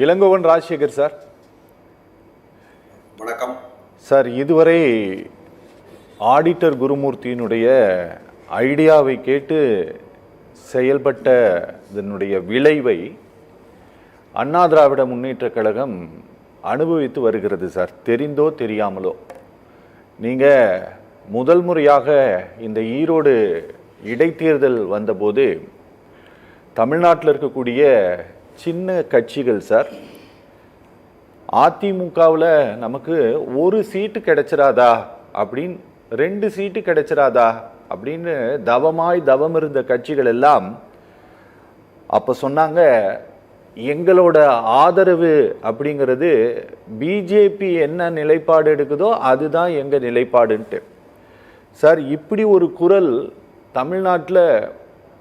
Elangovan Rajasekar sir. வணக்கம் sir. இதுவரை auditor குருமூர்த்தியினுடைய ஐடியாவை கேட்டு செயல்பட்ட இதனுடைய விளைவை அண்ணா திராவிட முன்னேற்றக் கழகம் அனுபவித்து வருகிறது சார், தெரிந்தோ தெரியாமலோ. நீங்கள் முதல் முறையாக இந்த ஈரோடு இடைத்தேர்தல் வந்தபோது தமிழ்நாட்டில் இருக்கக்கூடிய சின்ன கட்சிகள் சார், அதிமுகவில் நமக்கு ஒரு சீட்டு கிடைச்சிராதா அப்படின்னு, 2 சீட்டு கிடைச்சிராதா அப்படின்னு தவம் இருந்த கட்சிகள் எல்லாம் அப்போ சொன்னாங்க, எங்களோட ஆதரவு அப்படிங்கிறது பிஜேபி என்ன நிலைப்பாடு எடுக்குதோ அதுதான் எங்கள் நிலைப்பாடுன்ட்டு. சார், இப்படி ஒரு குரல்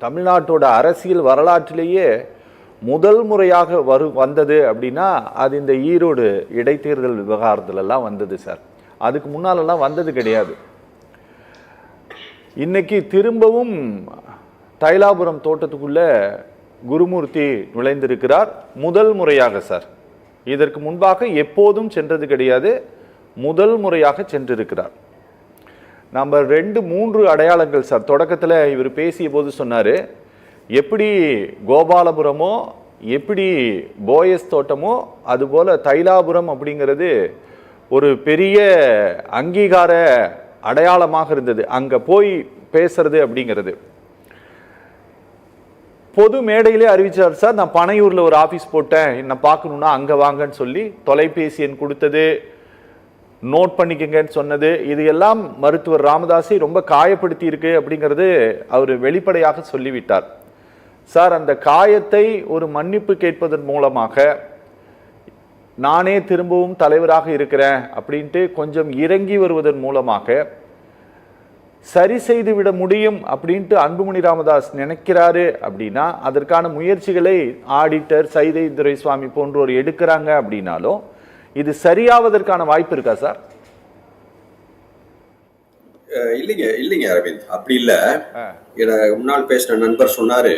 தமிழ்நாட்டோட அரசியல் வரலாற்றிலேயே முதல் முறையாக வந்தது அப்படின்னா அது இந்த ஈரோடு இடைத்தேர்தல் விவகாரத்துலலாம் வந்தது சார். அதுக்கு முன்னாலெல்லாம் வந்தது கிடையாது. இன்னைக்கு திரும்பவும் தைலாபுரம் தோட்டத்துக்குள்ள குருமூர்த்தி நுழைந்திருக்கிறார், முதல் முறையாக சார். இதற்கு முன்பாக எப்போதும் சென்றது கிடையாது, முதல் முறையாக சென்றிருக்கிறார். நம்ம 2-3 அடையாளங்கள் சார். தொடக்கத்தில் இவர் பேசிய போது சொன்னார், எப்படி கோபாலபுரமோ எப்படி போயஸ் தோட்டமோ அதுபோல் தைலாபுரம் அப்படிங்கிறது ஒரு பெரிய அங்கீகார அடையாளமாக இருந்தது அங்கே போய் பேசுறது அப்படிங்கிறது. பொது மேடையிலே அறிவிச்சார் சார், நான் பனையூரில் ஒரு ஆஃபீஸ் போட்டேன், என்னை பார்க்கணுன்னா அங்கே வாங்கன்னு சொல்லி தொலைபேசி எண் கொடுத்தது, நோட் பண்ணிக்கங்கன்னு சொன்னது, இது எல்லாம் மருத்துவர் ராமதாஸை ரொம்ப காயப்படுத்தி இருக்கு அப்படிங்கிறது அவர் வெளிப்படையாக சொல்லிவிட்டார் சார். அந்த காயத்தை ஒரு மன்னிப்பு கேட்பதன் மூலமாக நானே திரும்பவும் தலைவராக இருக்கிறேன் அப்படின்ட்டு கொஞ்சம் இறங்கி வருவதன் மூலமாக சரி செய்து விட முடியும் அப்படின்ட்டு அன்புமணி ராமதாஸ் நினைக்கிறாரு அப்படின்னா, அதற்கான முயற்சிகளை ஆடிட்டர் சைதை துரைசுவாமி போன்றோர் எடுக்கிறாங்க அப்படின்னாலும் இது சரியாவதற்கான வாய்ப்பு இருக்கா சார்? இல்லைங்க அரவிந்த், அப்படி இல்லை. முன்னாள் பேசின நண்பர் சொன்னாரு,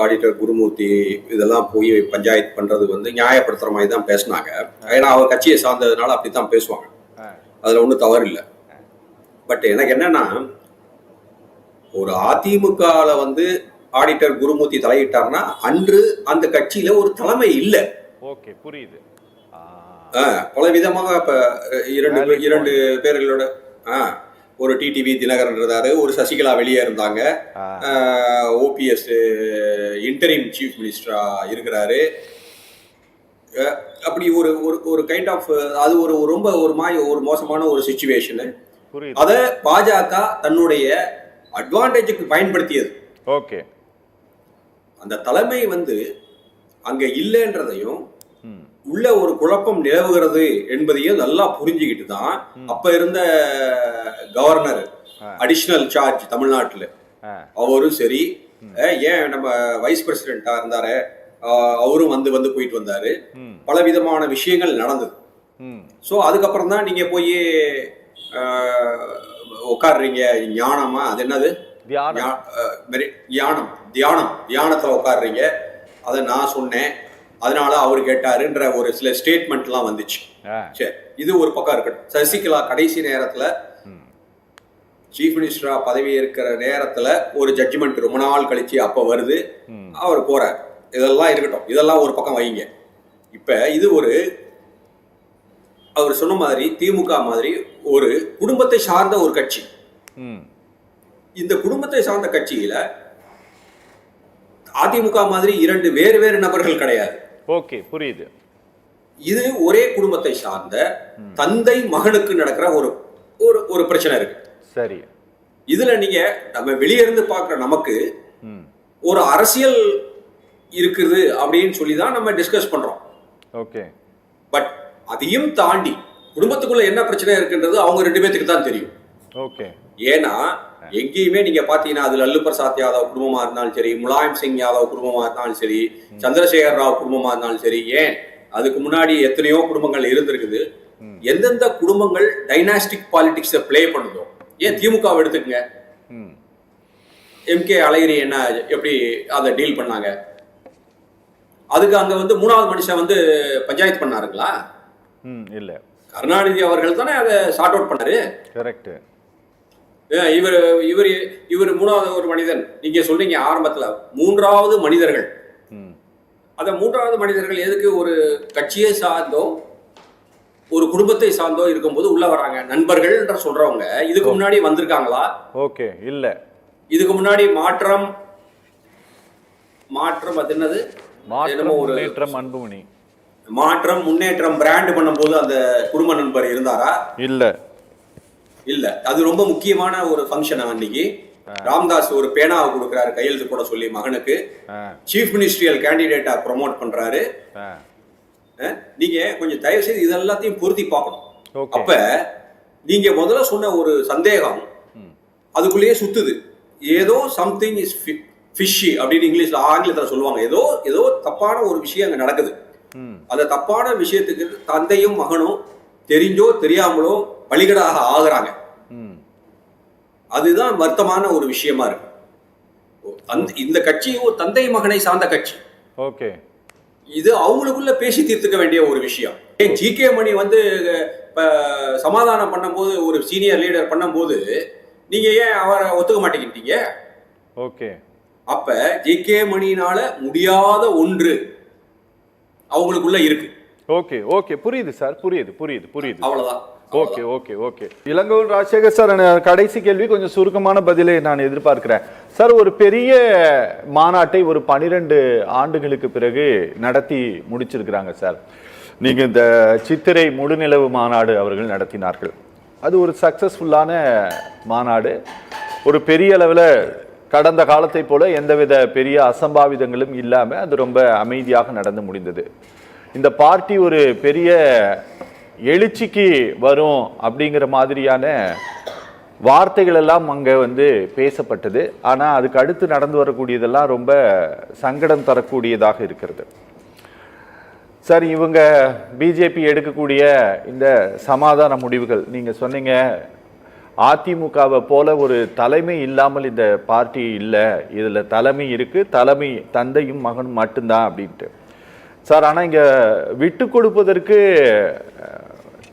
ஆடிட்டர் குருமூர்த்தி இதெல்லாம் போய் பஞ்சாயத்து பண்றது நியாயப்படுத்துற மாதிரி தான் பேசினாங்க. ஏன்னா அவர் கட்சியை சார்ந்ததுனால அப்படித்தான் பேசுவாங்க, அதுல ஒன்றும் தவறு இல்லை. பட் எனக்கு என்னன்னா, ஒரு அதிமுகவில் ஆடிட்டர் குருமூர்த்தி தலையிட்டார்னா அன்று அந்த கட்சியில ஒரு தலைமை இல்லை. ஓகே, புரியுது. பல விதமாக இப்ப இரண்டு பேர்களோட ஒரு டிடிவி தினகரன் இருந்தாரு, ஒரு சசிகலா வெளியே இருந்தாங்க, ஓபிஎஸ் இன்டரிம் சீஃப் மினிஸ்டரா இருக்கிறாரு. அப்படி ஒரு ஒரு கைண்ட் ஆஃப் அது ஒரு ரொம்ப ஒரு மோசமான ஒரு சிச்சுவேஷனு. அத பாஜக தன்னுடைய அட்வான்டேஜுக்கு பயன்படுத்தியது. ஓகே, அந்த தலைமை அங்க இல்லைன்றதையும் உள்ள ஒரு குழப்பம் நிலவுகிறது என்பதையும் நல்லா புரிஞ்சுக்கிட்டு தான் அப்ப இருந்த கவர்னர் அடிஷனல் சார்ஜ் தமிழ்நாட்டுல அவரும் சரி, ஏன் நம்ம வைஸ் பிரசிடென்டா இருந்தாரு அவரும் வந்து போயிட்டு வந்தாரு. பல விதமான விஷயங்கள் நடந்தது. ஸோ அதுக்கப்புறம் தான் நீங்க போய் உட்காடுறீங்க. ஞானமா அது என்னது, தியானத்துல உட்காடுறீங்க. அதை நான் சொன்னேன், அதனால அவர் கேட்டாருன்ற ஒரு சில ஸ்டேட்மெண்ட்லாம் வந்துச்சு. சரி, இது ஒரு பக்கம் இருக்கட்டும். சசிகலா கடைசி நேரத்துல சீஃப் மினிஸ்டரா பதவி இருக்கிற நேரத்துல ஒரு ஜட்ஜ்மெண்ட் ரொம்ப நாள் கழிச்சு அப்ப வருது, அவர் போறார். இதெல்லாம் இருக்கட்டும், இதெல்லாம் ஒரு பக்கம் வைங்க. இப்ப இது அவர் சொன்ன மாதிரி திமுக மாதிரி ஒரு குடும்பத்தை சார்ந்த ஒரு கட்சி. இந்த குடும்பத்தை சார்ந்த கட்சியில அதிமுக மாதிரி 2 வேறு நபர்கள் கிடையாது. ஓகே, புரியுது. இது ஒரே குடும்பத்தை சார்ந்த தந்தை மகனுக்கு நடக்கிற ஒரு பிரச்சனை இருக்கு. சரி, இதுல நீங்க நம்ம வெளியே இருந்து பாக்குற நமக்கு ஒரு அரசியல் இருக்குது அப்படின்னு சொல்லிதான் நம்ம டிஸ்கஸ் பண்றோம். ஓகே, பட் அதையும் தாண்டி குடும்பத்துக்குள்ள என்ன பிரச்சனை இருக்குன்றது அவங்க 2 பேத்துக்கு தான் தெரியும். ஓகே, ஏன்னா எங்கேயுமே நீங்க பாத்தீங்கன்னா அது லல்லு பிரசாத் யாதவ் குடும்பமா இருந்தாலும் சரி, முலாயம் சிங் யாதவ் குடும்பமா இருந்தாலும் சரி, சந்திரசேகர் ராவ் குடும்பமா இருந்தாலும் சரி, ஏன் அதுக்கு முன்னாடி எத்தனையோ குடும்பங்கள் இருந்திருக்குது. எந்தெந்த குடும்பங்கள் டைனாஸ்டிக் பாலிடிக்ஸை பிளே பண்ணுதோ, ஏன் திமுகவை எடுத்துக்கங்க, எம்கே அழகிரி என்ன எப்படி அதை டீல் பண்ணாங்க, அதுக்கு அங்க வந்து 3வது மனுஷன் வந்து பஞ்சாயத்து பண்ணாருங்களா? இல்ல. கருணாநிதி அவர்கள் தானே அதை சார்ட் அவுட் பண்ணாரு. கரெக்ட். இவர் இவர் இவர் 3வது ஒரு மனிதன். நீங்க சொல்றீங்க ஆரம்பத்துல 3வது மனிதர்கள். அந்த 3வது மனிதர்கள் எதுக்கு ஒரு கட்சியை சார்ந்தோ ஒரு குடும்பத்தை சார்ந்தோ இருக்கும்போது உள்ள வராங்க? நண்பர்கள் என்ற சொல்றவங்க இதுக்கு முன்னாடி வந்திருக்காங்களா? ஓகே, இல்ல. இதுக்கு முன்னாடி மாற்றம் அது என்னது? முன்னேற்றம் அன்புமணி மாற்றம் முன்னேற்றம் பிராண்ட் பண்ணும்போது அந்த குடும்ப நண்பர் இருந்தாரா? இல்ல. அது ரொம்ப முக்கியமான ஒரு ஃபங்க்ஷன். அன்னைக்கு ராம்தாஸ் ஒரு பேனாவை கொடுக்கிறாரு கையெழுத்து போட சொல்லி மகனுக்கு. சீஃப் மினிஸ்ட்ரியல் கேண்டிடேட்டா ப்ரொமோட் பண்றாரு. நீங்க கொஞ்சம் தயவு செய்து இதெல்லாத்தையும் பொருத்தி பார்க்கணும். அப்ப நீங்க முதல்ல சொன்ன ஒரு சந்தேகம் அதுக்குள்ளேயே சுத்துது. ஏதோ சம்திங் இஸ் ஃபிஷி அப்படின்னு இங்கிலீஷ்ல ஆங்கிலத்தில் சொல்லுவாங்க. ஏதோ தப்பான ஒரு விஷயம் அங்க நடக்குது. அந்த தப்பான விஷயத்துக்கு தந்தையும் மகனும் தெரிஞ்சோ தெரியாமலோ பலிகடாக ஆகுறாங்க. அதுதான் வருத்தமான ஒரு விஷயமா இருக்கு. இந்த கட்சி ஒரு தந்தை மகனை சார்ந்த கட்சி. ஓகே, இது அவங்களுக்குள்ள பேசி தீர்த்துக்க வேண்டிய ஒரு விஷயம். ஜி.கே. மணி வந்து சமாதானம் பண்ணும்போது ஒரு சீனியர் லீடர் பண்ணும்போது நீங்க ஏன் அவரை ஒத்துக்க மாட்டேங்கிட்டீங்க? ஓகே. அப்ப ஜி.கே. மணியினால முடியாத ஒன்று அவங்களுக்குள்ள இருக்கு. ஓகே ஓகே, புரியுது சார், புரியுது. அவ்வளவுதான். Okay okay okay. Ilangovan Rajasekar sir, கடைசி கேள்வி கொஞ்சம் சுருக்கமான பதிலை நான் எதிர்பார்க்கிறேன் சார். ஒரு பெரிய மாநாட்டை ஒரு 12 ஆண்டுகளுக்கு பிறகு நடத்தி முடிச்சிருக்கிறாங்க சார். நீங்க இந்த சித்திரை முழுநிலவு மாநாடு அவர்கள் நடத்தினார்கள். அது ஒரு சக்சஸ்ஃபுல்லான மாநாடு. ஒரு பெரிய அளவில் கடந்த காலத்தை போல எந்தவித பெரிய அசம்பாவிதங்களும் இல்லாமல் அது ரொம்ப அமைதியாக நடந்து முடிந்தது. இந்த பார்ட்டி ஒரு பெரிய எழுச்சிக்கு வரும் அப்படிங்கிற மாதிரியான வார்த்தைகள் எல்லாம் அங்கே வந்து பேசப்பட்டது. ஆனால் அதுக்கு அடுத்து நடந்து வரக்கூடியதெல்லாம் ரொம்ப சங்கடம் தரக்கூடியதாக இருக்கிறது சார். இவங்க பிஜேபி எடுக்கக்கூடிய இந்த சமாதான முடிவுகள், நீங்கள் சொன்னீங்க அதிமுகவை போல ஒரு தலைமை இல்லாமல் இந்த பார்ட்டி இல்லை, இதில் தலைமை இருக்குது, தலைமை தந்தையும் மகனும் மட்டும்தான் அப்படின்ட்டு சார். ஆனால் இங்கே விட்டு கொடுப்பதற்கு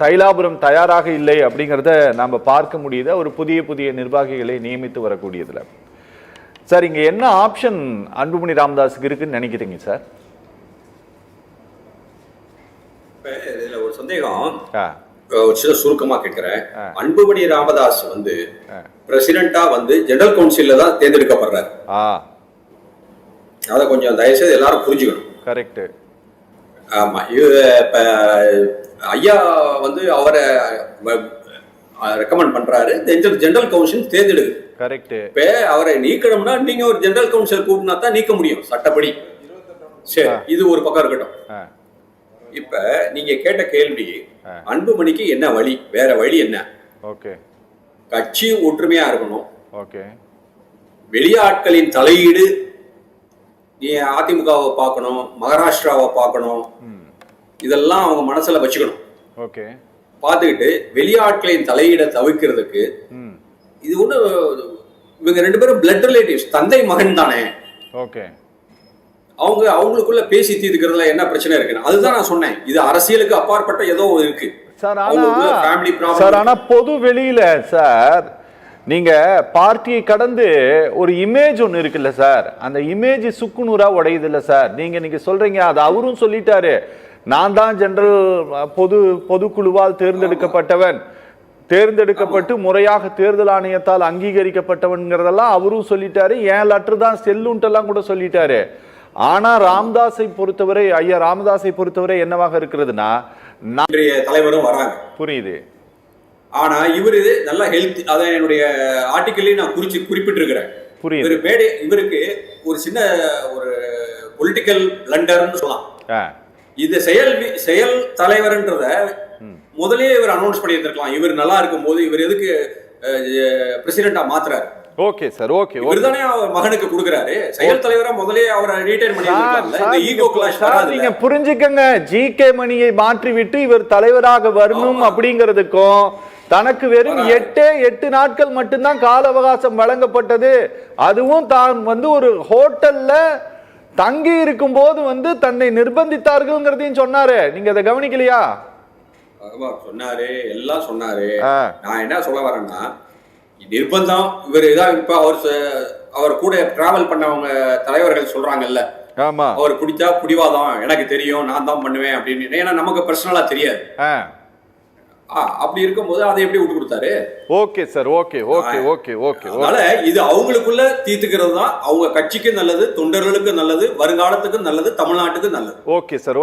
தைலாபுரம் தயாராக இல்லை அப்படிங்கிறத நாம் பார்க்க முடியுது. ஒரு புதிய நிர்வாகிகளை நியமித்து வரக்கூடியதில் சார். இங்கே என்ன ஆப்ஷன் அன்புமணி ராமதாஸுக்கு இருக்குன்னு நினைக்கிறீங்க சார்? இதுல ஒரு சந்தேகம் சுருக்கமா கேட்கிறேன். அன்புமணி ராமதாஸ் வந்து பிரசிடென்டா வந்து ஜெனரல் கவுன்சில்ல தான் தேர்ந்தெடுக்கப்படுறாரு. அதை கொஞ்சம் தயவுசெய்து எல்லாரும் புரிஞ்சுக்கணும். கரெக்ட். ஆமா, ஐயா வந்து அவரை ரெக்கமெண்ட் பண்றாரு, ஜெனரல் கவுன்சில் தேர்ந்தெடுக்கு. கரெக்ட். இப்ப அவரை நீக்கணும்னா நீங்க ஒரு ஜெனரல் கவுன்சில் கூட்டினா தான் நீக்க முடியும் சட்டப்படி. சரி, இது ஒரு பக்கம் இருக்கட்டும். இப்ப நீங்க கேட்ட கேள்வி, அன்புமணிக்கு என்ன வழி? வேற வழி என்ன? ஓகே, கட்சி ஒற்றுமையா இருக்கணும். ஓகே, வெளியாட்களின் தலையீடு, நீ அதிமுகவை பார்க்கணும், மகாராஷ்டிராவை பார்க்கணும், இதெல்லாம் அவங்க மனசுல வச்சுக்கணும். ஓகே, பார்த்துக்கிட்டு வெளியாட்களின் தலையீடை தவிர்க்கிறதுக்கு இது ஒண்ணு, இவங்க 2 பேரும் பிளட் ரிலேட்டிவ்ஸ், தந்தை மகன் தானே. ஓகே, அவங்களுக்குள்ள பேசி தீர்க்கிறதுல என்ன பிரச்சனை இருக்குன்னு அதுதான் நான் சொன்னேன். இது அரசியலுக்கு அப்பாற்பட்ட ஏதோ இருக்கு சார். ஆனா பொது வெளியில சார் நீங்க பார்ட்டியை கடந்து ஒரு இமேஜ் ஒன்று இருக்குல்ல சார், அந்த இமேஜ் சுக்குநூறா உடையுது இல்ல சார். நீங்க சொல்றீங்க, அது அவரும் சொல்லிட்டாரு, நான் தான் ஜெனரல் பொதுக்குழுவால் தேர்ந்தெடுக்கப்பட்டு முறையாக தேர்தல் ஆணையத்தால் அங்கீகரிக்கப்பட்டவன்கிறதெல்லாம் அவரும் சொல்லிட்டாரு. ஏன் லெட்டர் தான் செல்லுன்ட்டெல்லாம் கூட சொல்லிட்டாரு. ஆனா ராமதாஸை பொறுத்தவரை, ஐயா ராமதாஸை பொறுத்தவரை என்னவாக இருக்கிறதுனா, தலைவரும் வராங்க, புரியுது. ஆனா இவரு நல்லா ஹெல்த், அதை என்னுடைய ஆர்டிக்கல்லையும் நான் குறிப்பிட்டிருக்கிறேன். புரியுது. இவருக்கு ஒரு சின்ன ஒரு பொலிட்டிக்கல் பிளண்டர்னு சொல்லலாம். இது செயல் தலைவர்ன்றத முதலே இவர் அனௌன்ஸ் பண்ணியிருந்திருக்கலாம். இவர் நல்லா இருக்கும் போது இவர் எதுக்கு பிரசிடென்டா மாத்துறாரு? Okay sir, okay. இவர்தானே அவர் மகனுக்கு கொடுக்கறாரு. செயல் தலைவரா முதலே அவரை ரீடைன் பண்ணிருக்காங்க. இந்த ஈகோ கிளாஷ் வராது. நீங்க புரிஞ்சுக்கங்க, ஜி.கே. மணியை மாற்றி விட்டு இவர் தலைவராக வரணும் அப்படிங்கிறதுக்கும் தனக்கு வெறும் 8 நாட்கள் மட்டும்தான் கால அவகாசம் வழங்கப்பட்டது. அதுவும் தான் வந்து ஒரு ஹோட்டல்ல தங்கி இருக்கும் போது வந்து தன்னை நிர்பந்தித்தார்கள்ங்கிறதையும் சொன்னாரு. நீங்க அதை கவனிக்கலையா? சொன்னாரு, எல்லாம் சொன்னாரு. நான் என்ன சொல்ல வரேன்னா, நிர்பந்தம் இவர் இதான். இப்ப அவர் கூட டிராவல் பண்ணவங்க தலைவர்கள் சொல்றாங்கல்ல, ஆமா, அவர் பிடிச்சா பிடிவாதம் எனக்கு தெரியும், நான் தான் பண்ணுவேன் அப்படின்னு. ஏன்னா நமக்கு பர்சனலா தெரியாது. அப்படி இருக்கும்போது அதை எப்படி விட்டு கொடுத்தாரு? Okay sir, okay okay okay okay. அதனால இது அவங்களுக்குள்ள தீர்த்துக்கிறது தான் அவங்க கட்சிக்கு நல்லது, தொண்டர்களுக்கு நல்லது, வருங்காலத்துக்கு நல்லது, தமிழ்நாட்டுக்கு நல்லது. Okay sir.